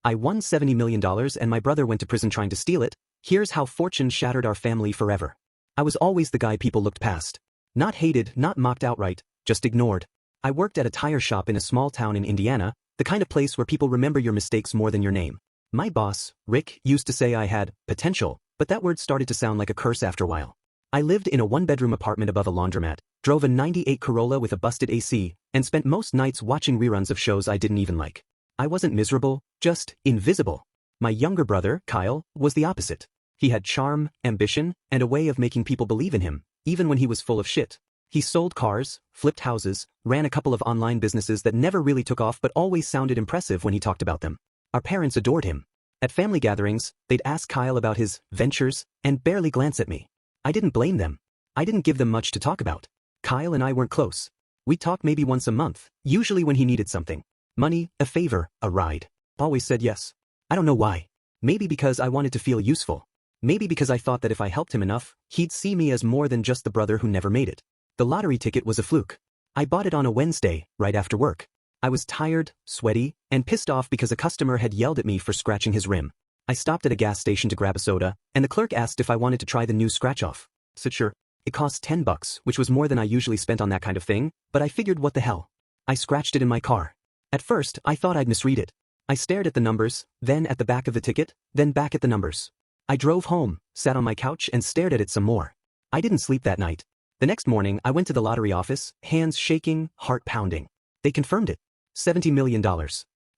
I won $70 million and my brother went to prison trying to steal it. Here's how fortune shattered our family forever. I was always the guy people looked past. Not hated, not mocked outright, just ignored. I worked at a tire shop in a small town in Indiana, the kind of place where people remember your mistakes more than your name. My boss, Rick, used to say I had potential, but that word started to sound like a curse after a while. I lived in a one-bedroom apartment above a laundromat, drove a '98 Corolla with a busted AC, and spent most nights watching reruns of shows I didn't even like. I wasn't miserable, just invisible. My younger brother, Kyle, was the opposite. He had charm, ambition, and a way of making people believe in him, even when he was full of shit. He sold cars, flipped houses, ran a couple of online businesses that never really took off but always sounded impressive when he talked about them. Our parents adored him. At family gatherings, they'd ask Kyle about his ventures and barely glance at me. I didn't blame them. I didn't give them much to talk about. Kyle and I weren't close. We'd talk maybe once a month, usually when he needed something. Money, a favor, a ride. Always said yes. I don't know why. Maybe because I wanted to feel useful. Maybe because I thought that if I helped him enough, he'd see me as more than just the brother who never made it. The lottery ticket was a fluke. I bought it on a Wednesday, right after work. I was tired, sweaty, and pissed off because a customer had yelled at me for scratching his rim. I stopped at a gas station to grab a soda, and the clerk asked if I wanted to try the new scratch-off. Said sure. It cost $10, which was more than I usually spent on that kind of thing, but I figured what the hell. I scratched it in my car. At first, I thought I'd misread it. I stared at the numbers, then at the back of the ticket, then back at the numbers. I drove home, sat on my couch and stared at it some more. I didn't sleep that night. The next morning, I went to the lottery office, hands shaking, heart pounding. They confirmed it. $70 million.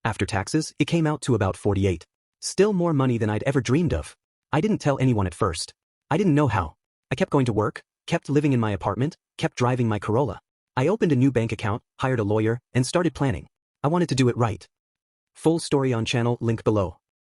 After taxes, it came out to about 48. Still more money than I'd ever dreamed of. I didn't tell anyone at first. I didn't know how. I kept going to work, kept living in my apartment, kept driving my Corolla. I opened a new bank account, hired a lawyer, and started planning. I wanted to do it right. Full story on channel, link below.